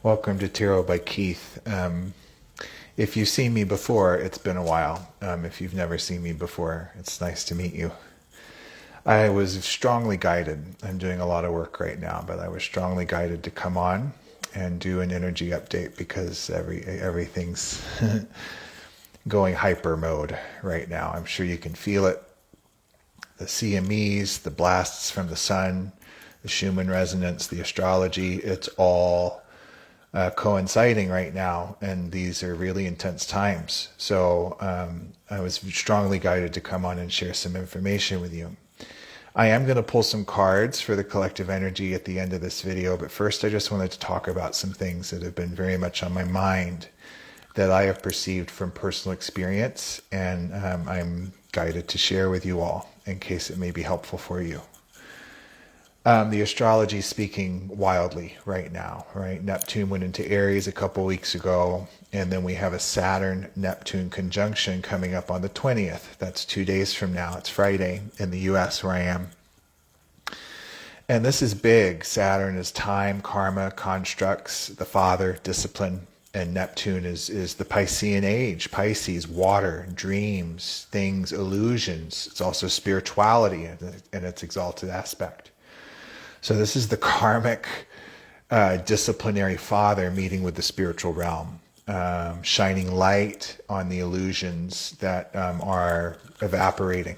Welcome to Tarot by Keith. If you've seen me before, it's been a while. If you've never seen me before, it's nice to meet you. I was strongly guided. I'm doing a lot of work right now, but I was strongly guided to come on and do an energy update because everything's going hyper mode right now. I'm sure you can feel it. The CMEs, the blasts from the sun, the Schumann resonance, the astrology, it's all coinciding right now, and these are really intense times. So I was strongly guided to come on and share some information with you. I am going to pull some cards for the collective energy at the end of this video, but first I just wanted to talk about some things that have been very much on my mind that I have perceived from personal experience, and I'm guided to share with you all in case it may be helpful for you. The astrology is speaking wildly right now, right? Neptune went into Aries a couple weeks ago, and then we have a Saturn-Neptune conjunction coming up on the 20th. That's 2 days from now. It's Friday in the US where I am. And this is big. Saturn is time, karma, constructs, the father, discipline, and Neptune is the Piscean age. Pisces, water, dreams, things, illusions. It's also spirituality in its exalted aspect. So this is the karmic disciplinary father meeting with the spiritual realm, shining light on the illusions that are evaporating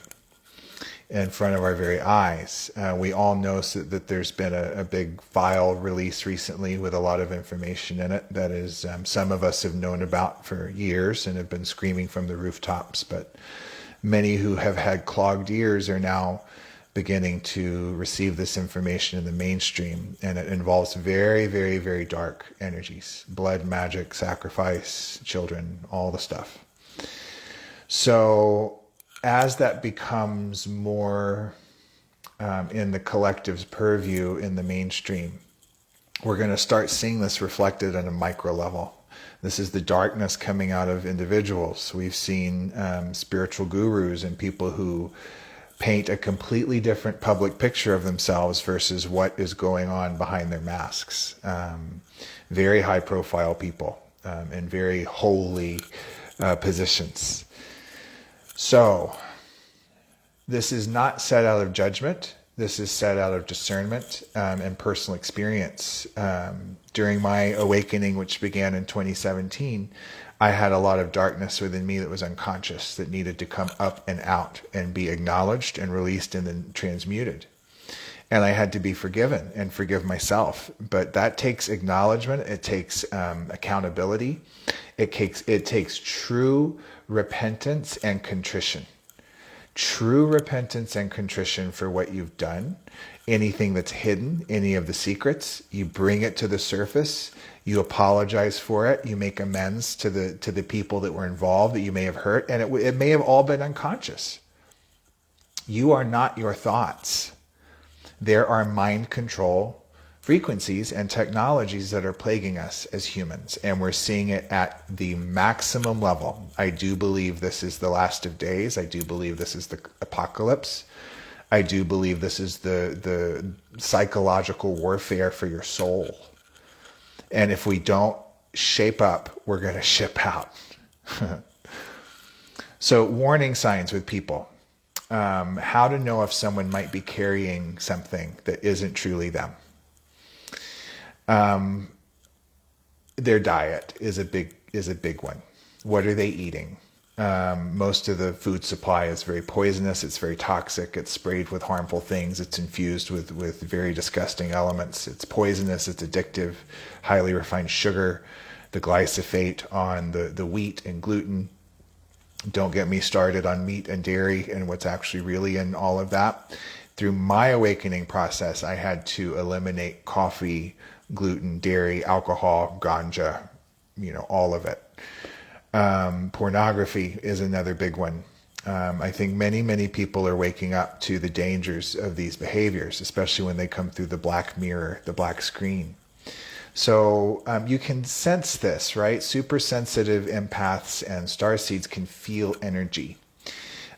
in front of our very eyes. We all know that there's been a big file release recently with a lot of information in it that is some of us have known about for years and have been screaming from the rooftops, but many who have had clogged ears are now beginning to receive this information in the mainstream, and it involves very, very, very dark energies, blood, magic, sacrifice, children, all the stuff. So as that becomes more in the collective's purview in the mainstream, we're going to start seeing this reflected on a micro level. This is the darkness coming out of individuals. We've seen spiritual gurus and people who paint a completely different public picture of themselves versus what is going on behind their masks. Very high profile people in very holy positions. So this is not set out of judgment. This is set out of discernment and personal experience. During my awakening, which began in 2017, I had a lot of darkness within me that was unconscious, that needed to come up and out and be acknowledged and released and then transmuted. And I had to be forgiven and forgive myself. But that takes acknowledgement. It takes accountability. It takes true repentance and contrition. True repentance and contrition for what you've done. Anything that's hidden, any of the secrets, you bring it to the surface. You apologize for it. You make amends to the people that were involved that you may have hurt, and it may have all been unconscious. You are not your thoughts. There are mind control frequencies and technologies that are plaguing us as humans, and we're seeing it at the maximum level. I do believe this is the last of days. I do believe this is the apocalypse. I do believe this is the psychological warfare for your soul. And if we don't shape up, we're going to ship out. So warning signs with people. How to know if someone might be carrying something that isn't truly them. Their diet is a big one. What are they eating? Most of the food supply is very poisonous. It's very toxic. It's sprayed with harmful things. It's infused with very disgusting elements. It's poisonous. It's addictive. Highly refined sugar. The glyphosate on the wheat and gluten. Don't get me started on meat and dairy and what's actually really in all of that. Through my awakening process, I had to eliminate coffee, gluten, dairy, alcohol, ganja, all of it. Pornography is another big one. I think many people are waking up to the dangers of these behaviors, especially when they come through the black mirror, the black screen. So you can sense this, right? Super sensitive empaths and starseeds can feel energy.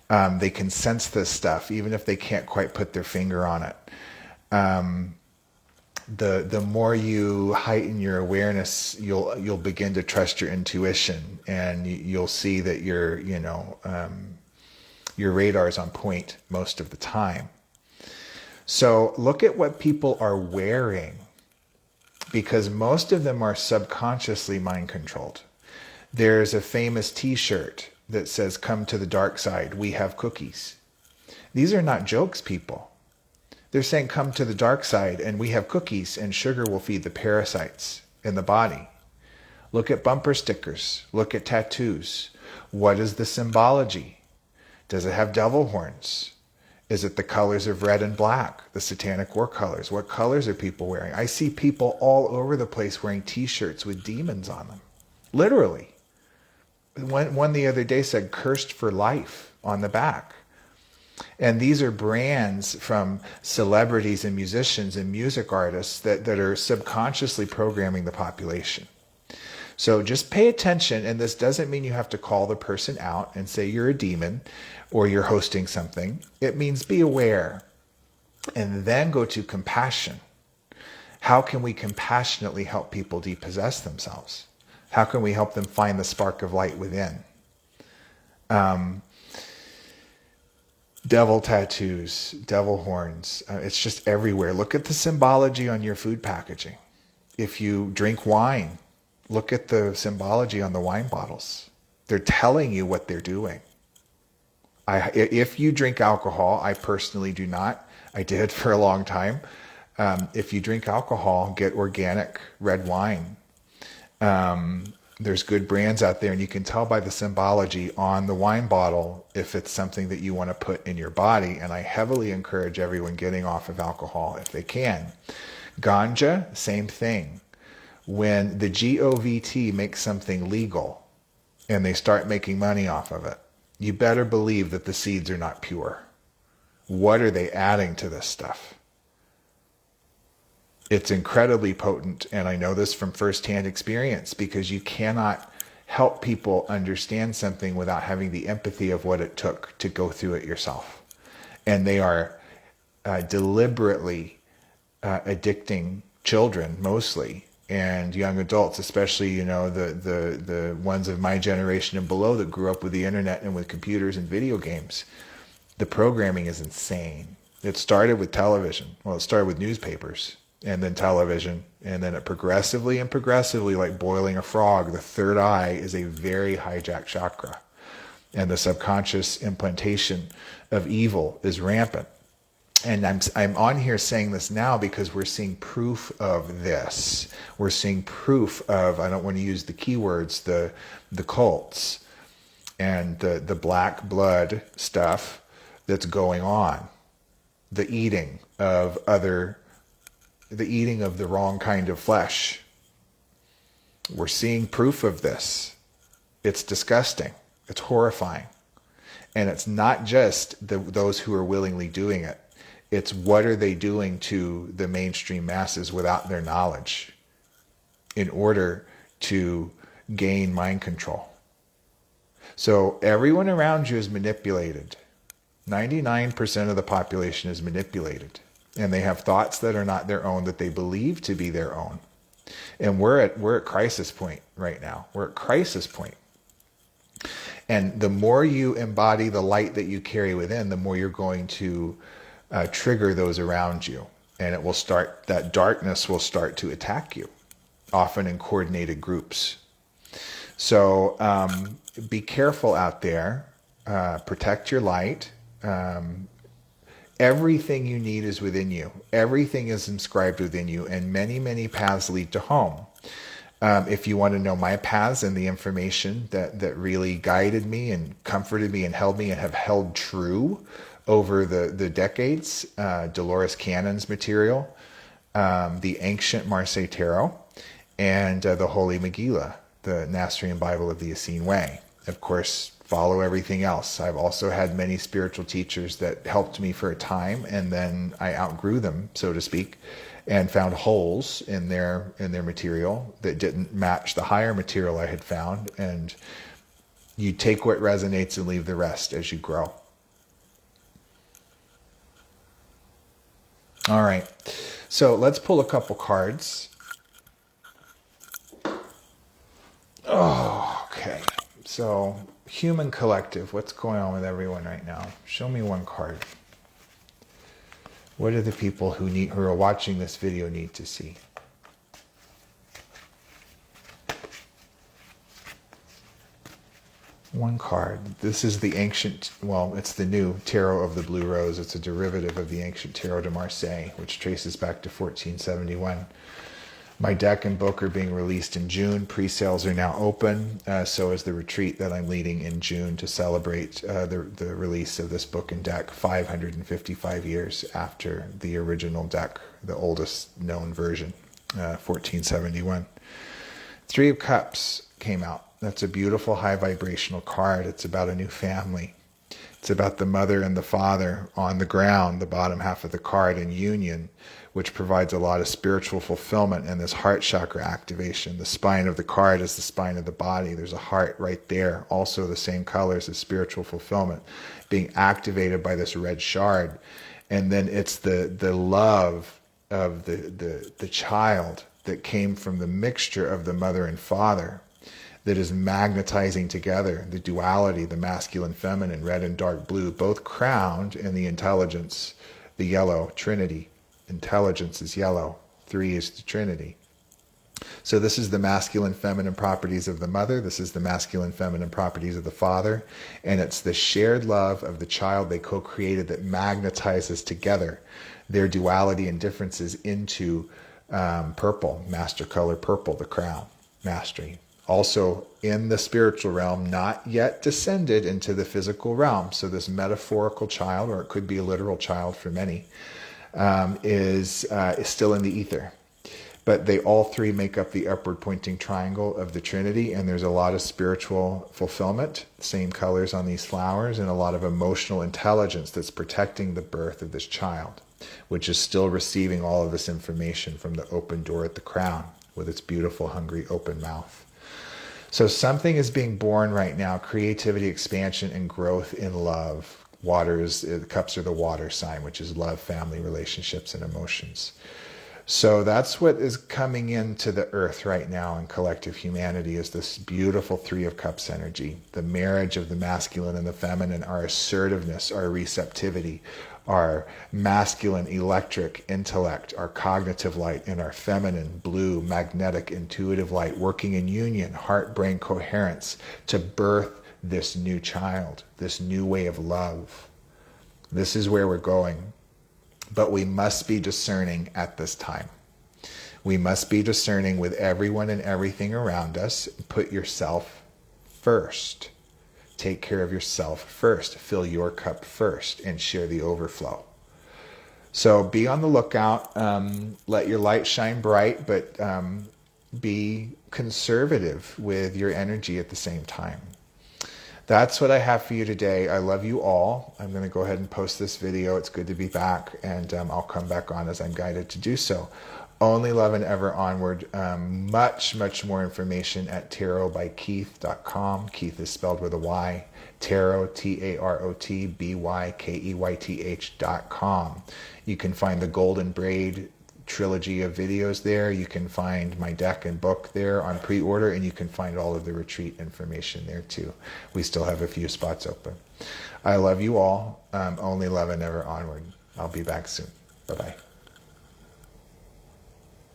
They can sense this stuff, even if they can't quite put their finger on it. the more you heighten your awareness, you'll begin to trust your intuition, and you'll see that your radar is on point most of the time. So look at what people are wearing, because most of them are subconsciously mind controlled. There's a famous t-shirt that says, "Come to the dark side, we have cookies." These are not jokes, people. They're saying, come to the dark side and we have cookies, and sugar will feed the parasites in the body. Look at bumper stickers. Look at tattoos. What is the symbology? Does it have devil horns? Is it the colors of red and black, the satanic war colors? What colors are people wearing? I see people all over the place wearing t-shirts with demons on them. Literally. One the other day said, "Cursed for life" on the back. And these are brands from celebrities and musicians and music artists that are subconsciously programming the population. So just pay attention, and this doesn't mean you have to call the person out and say you're a demon or you're hosting something. It means be aware, and then go to compassion. How can we compassionately help people depossess themselves? How can we help them find the spark of light within? Devil tattoos, devil horns, it's just everywhere. Look at the symbology on your food packaging. If you drink wine, look at the symbology on the wine bottles. They're telling you what they're doing. If you drink alcohol, I personally do not. I did for a long time. If you drink alcohol, get organic red wine. There's good brands out there, and you can tell by the symbology on the wine bottle if it's something that you want to put in your body. And I heavily encourage everyone getting off of alcohol if they can. Ganja, same thing. When the GOVT makes something legal and they start making money off of it, you better believe that the seeds are not pure. What are they adding to this stuff? It's incredibly potent, and I know this from firsthand experience, because you cannot help people understand something without having the empathy of what it took to go through it yourself. And they are deliberately addicting children mostly, and young adults, especially, the ones of my generation and below that grew up with the internet and with computers and video games. The programming is insane. It started with television. Well, it started with newspapers, and then television, and then it progressively, like boiling a frog, the third eye is a very hijacked chakra. And the subconscious implantation of evil is rampant. And I'm on here saying this now because we're seeing proof of this. We're seeing proof of, I don't want to use the keywords, the cults and the black blood stuff that's going on. The eating of the wrong kind of flesh. We're seeing proof of this. It's disgusting. It's horrifying. And it's not just those who are willingly doing it. It's what are they doing to the mainstream masses without their knowledge in order to gain mind control. So everyone around you is manipulated. 99% of the population is manipulated. And they have thoughts that are not their own, that they believe to be their own. And we're at crisis point right now. We're at crisis point. And the more you embody the light that you carry within, the more you're going to trigger those around you. And that darkness will start to attack you, often in coordinated groups. So be careful out there. Protect your light. Everything you need is within you. Everything is inscribed within you, and many, many paths lead to home. If you want to know my paths and the information that really guided me and comforted me and held me and have held true over the decades, Dolores Cannon's material, the ancient Marseille Tarot, and the Holy Megillah, the Nasrian Bible of the Essene Way. Of course, follow everything else. I've also had many spiritual teachers that helped me for a time, and then I outgrew them, so to speak, and found holes in their material that didn't match the higher material I had found. And you take what resonates and leave the rest as you grow. All right. So let's pull a couple cards. Oh, okay. So human collective, what's going on with everyone right now? Show me one card. What do the people who are watching this video need to see? One card. This is the ancient, well, it's the new Tarot of the Blue Rose. It's a derivative of the ancient Tarot de Marseille, which traces back to 1471. My deck and book are being released in June. Pre-sales are now open. So is the retreat that I'm leading in June to celebrate the release of this book and deck 555 years after the original deck, the oldest known version, 1471. Three of Cups came out. That's a beautiful high vibrational card. It's about a new family. It's about the mother and the father on the ground, the bottom half of the card, in union, which provides a lot of spiritual fulfillment and this heart chakra activation. The spine of the card is the spine of the body. There's a heart right there, also the same colors as spiritual fulfillment, being activated by this red shard. And then it's the love of the child that came from the mixture of the mother and father that is magnetizing together the duality, the masculine, feminine, red and dark blue, both crowned in the intelligence, the yellow, Trinity. Intelligence is yellow, 3 is the Trinity. So this is the masculine, feminine properties of the mother. This is the masculine, feminine properties of the father. And it's the shared love of the child they co-created that magnetizes together their duality and differences into purple, master color purple, the crown, mastery. Also in the spiritual realm, not yet descended into the physical realm. So this metaphorical child, or it could be a literal child for many, is still in the ether. But they all three make up the upward pointing triangle of the Trinity, and there's a lot of spiritual fulfillment, same colors on these flowers, and a lot of emotional intelligence that's protecting the birth of this child, which is still receiving all of this information from the open door at the crown with its beautiful, hungry, open mouth. So something is being born right now, creativity, expansion, and growth in love. The cups are the water sign, which is love, family, relationships, and emotions. So that's what is coming into the earth right now in collective humanity, is this beautiful 3 of Cups energy. The marriage of the masculine and the feminine, our assertiveness, our receptivity, our masculine electric intellect, our cognitive light, and our feminine blue magnetic intuitive light working in union, heart-brain coherence to birth this new child, this new way of love. This is where we're going. But we must be discerning at this time. We must be discerning with everyone and everything around us. Put yourself first. Take care of yourself first. Fill your cup first and share the overflow. So be on the lookout. Let your light shine bright, but be conservative with your energy at the same time. That's what I have for you today. I love you all. I'm going to go ahead and post this video. It's good to be back, and I'll come back on as I'm guided to do so. Only love and ever onward. Much more information at tarotbykeith.com. Keith is spelled with a Y. Tarot, TAROTBYKEYTH.com. You can find the Golden Braid trilogy of videos there. You can find my deck and book there on pre-order, and you can find all of the retreat information there too. We still have a few spots open. I love you all. Only love and ever onward. I'll be back soon. Bye-bye.